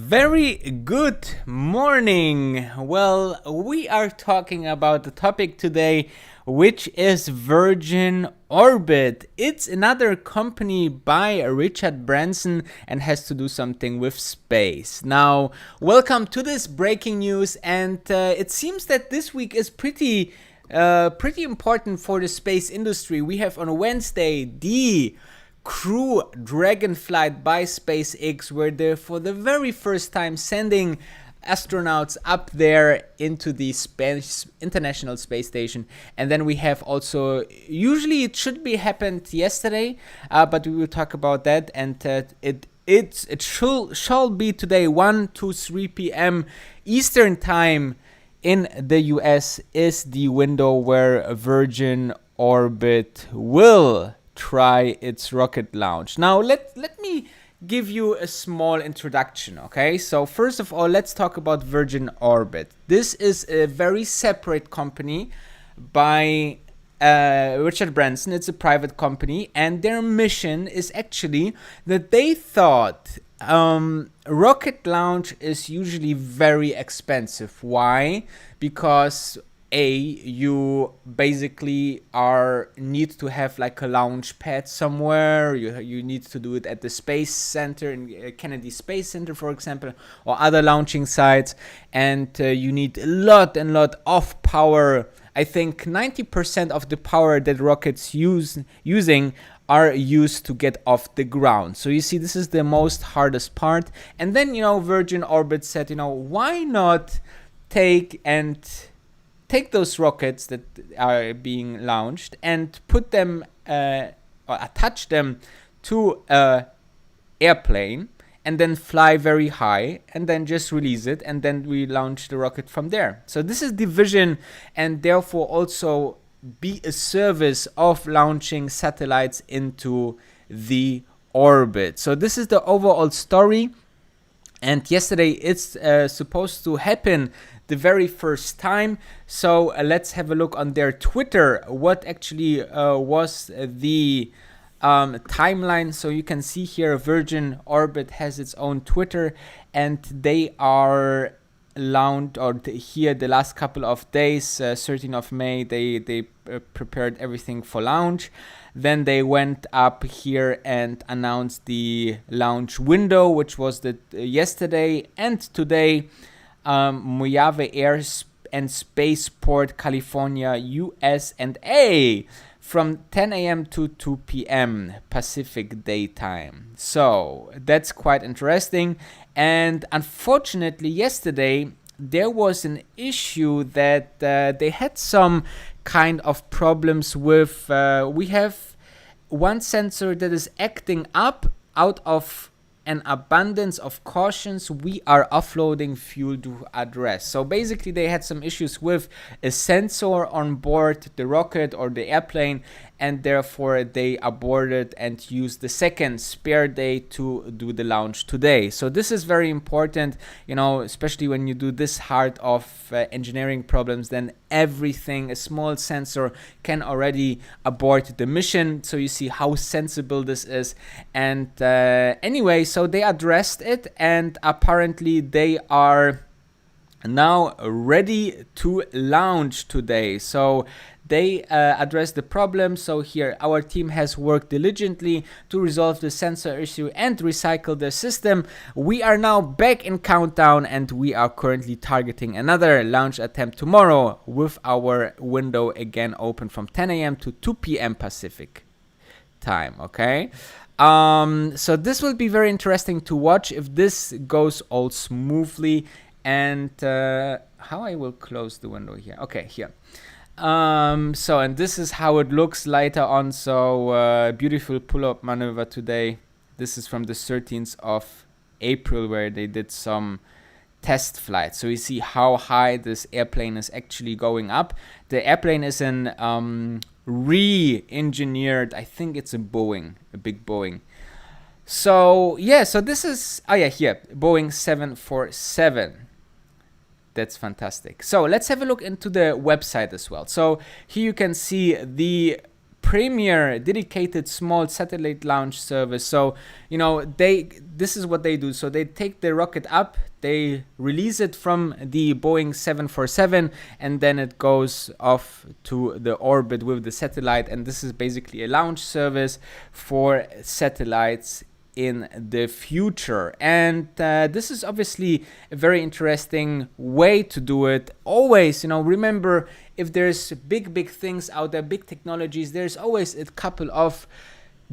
Very good morning. Well, we are talking about the topic today, which is Virgin Orbit. It's another company by Richard Branson and has to do something with space. Now, welcome to this breaking news, and it seems that this week is pretty important for the space industry. We have on Wednesday the Crew Dragon flight by SpaceX, where they're for the very first time sending astronauts up there into the International Space Station. And then we have also, usually it should be happened yesterday, but we will talk about that. And it shall be today, 1 to 3 p.m. Eastern time in the US is the window where Virgin Orbit will try its rocket launch. Now let me give you a small introduction, okay? So first of all, let's talk about Virgin Orbit. This is a very separate company by Richard Branson. It's a private company, and their mission is actually that they thought rocket launch is usually very expensive. Why? Because you basically need to have like a launch pad somewhere. You need to do it at the Space Center, in Kennedy Space Center, for example, or other launching sites, and you need a lot of power. I think 90% of the power that rockets using are used to get off the ground. So you see, this is the most hardest part. And then, Virgin Orbit said, why not take those rockets that are being launched and put them or attach them to an airplane and then fly very high and then just release it, and then we launch the rocket from there. So this is the vision, and therefore also be a service of launching satellites into the orbit. So this is the overall story, and yesterday it's supposed to happen the very first time. So let's have a look on their Twitter what actually was the timeline. So you can see here Virgin Orbit has its own Twitter, and they are launched, or here the last couple of days, 13th of May, they prepared everything for launch. Then they went up here and announced the launch window, which was yesterday, and today Mojave Air and Spaceport, California, US&A, from 10 a.m. to 2 p.m. Pacific daytime. So that's quite interesting. And unfortunately, yesterday there was an issue that they had some kind of problems with. We have one sensor that is acting up. Out of an abundance of cautions, we are offloading fuel to address. So basically they had some issues with a sensor on board the rocket or the airplane, and therefore they aborted and used the second spare day to do the launch today. So this is very important, especially when you do this hard of engineering problems, then everything, a small sensor can already abort the mission. So you see how sensible this is. And anyway, so they addressed it, and apparently they are now ready to launch today. So they addressed the problem. So here, our team has worked diligently to resolve the sensor issue and recycle the system. We are now back in countdown, and we are currently targeting another launch attempt tomorrow with our window again open from 10 a.m. to 2 p.m. Pacific time, okay? So this will be very interesting to watch if this goes all smoothly. And how I will close the window here. Okay, here. So, and this is how it looks later on. So beautiful pull-up maneuver today. This is from the 13th of April, where they did some test flights. So you see how high this airplane is actually going up. The airplane is an re-engineered, I think it's a Boeing, a big Boeing. So yeah, so this is, here, Boeing 747. That's fantastic. So let's have a look into the website as well. So here you can see the premier dedicated small satellite launch service. So, this is what they do. So they take the rocket up, they release it from the Boeing 747, and then it goes off to the orbit with the satellite. And this is basically a launch service for satellites in the future. And this is obviously a very interesting way to do it. Always, remember, if there's big things out there, big technologies, there's always a couple of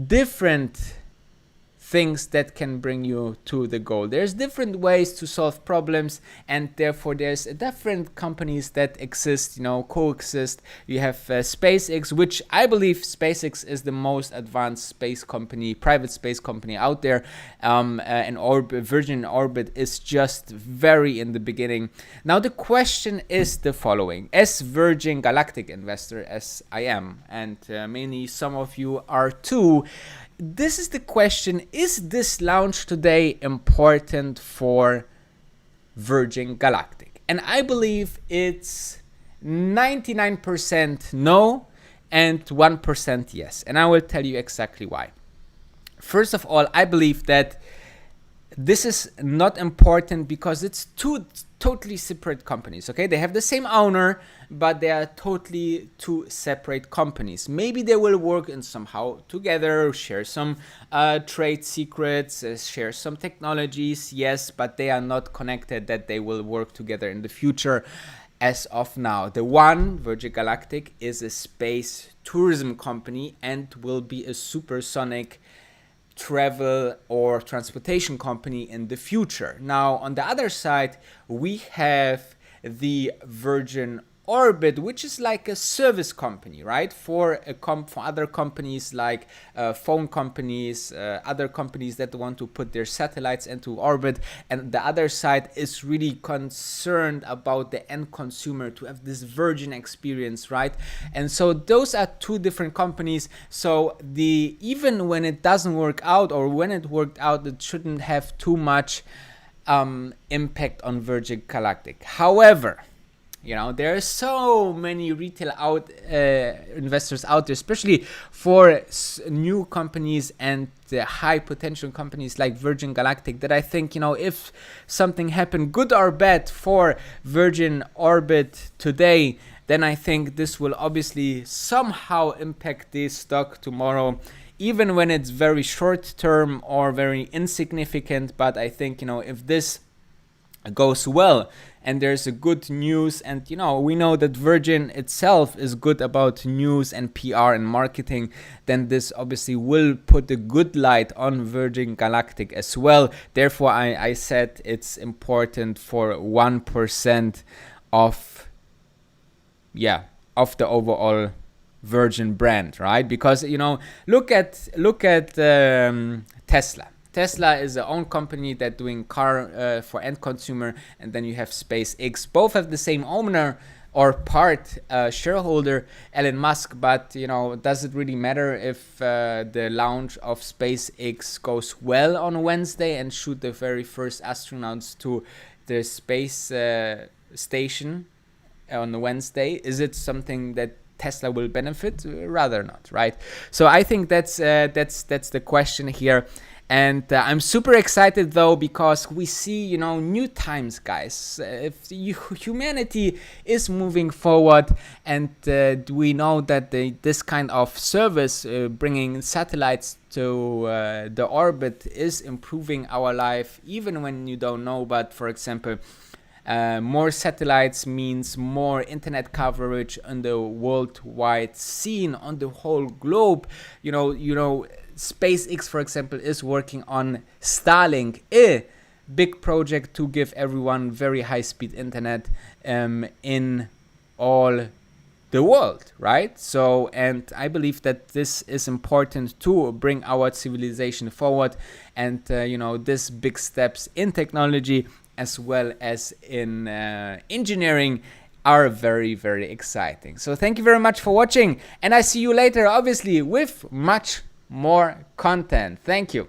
different things that can bring you to the goal. There's different ways to solve problems, and therefore there's different companies that exist, coexist. You have SpaceX, which I believe SpaceX is the most advanced space company, private space company out there. And Virgin Orbit is just very in the beginning. Now the question is the following: as Virgin Galactic investor, as I am, and some of you are too, this is the question: is this launch today important for Virgin Galactic? And I believe it's 99% no and 1% yes. And I will tell you exactly why. First of all, I believe that this is not important because it's two totally separate companies, okay? They have the same owner, but they are totally two separate companies. Maybe they will work in somehow together, share some trade secrets, share some technologies, yes, but they are not connected that they will work together in the future. As of now, the one, Virgin Galactic, is a space tourism company and will be a supersonic travel or transportation company in the future. Now, on the other side, we have the Virgin Orbit, which is like a service company, right? For other companies like phone companies, other companies that want to put their satellites into orbit. And the other side is really concerned about the end consumer to have this Virgin experience, right? And so those are two different companies. So even when it doesn't work out, or when it worked out, it shouldn't have too much impact on Virgin Galactic. However, there are so many retail investors out there, especially for new companies and the high potential companies like Virgin Galactic, that I think, if something happened, good or bad, for Virgin Orbit today, then I think this will obviously somehow impact the stock tomorrow, even when it's very short term or very insignificant. But I think, if this goes well and there's a good news, and we know that Virgin itself is good about news and PR and marketing, then this obviously will put a good light on Virgin Galactic as well. Therefore, I said it's important for 1% of the overall Virgin brand, right? Because look at Tesla. Tesla is their own company that doing car for end consumer, and then you have SpaceX. Both have the same owner or part shareholder, Elon Musk. But does it really matter if the launch of SpaceX goes well on Wednesday and shoot the very first astronauts to the space station on Wednesday? Is it something that Tesla will benefit? Rather not, right? So I think that's the question here. And I'm super excited though, because we see, new times, guys. If humanity is moving forward, and we know that this kind of service, bringing satellites to the orbit, is improving our life, even when you don't know. But for example, more satellites means more internet coverage on the worldwide scene, on the whole globe. SpaceX, for example, is working on Starlink, a big project to give everyone very high-speed internet in all the world, right? So, and I believe that this is important to bring our civilization forward, and this big steps in technology as well as in engineering are very, very exciting. So thank you very much for watching, and I see you later, obviously, with much more content. Thank you.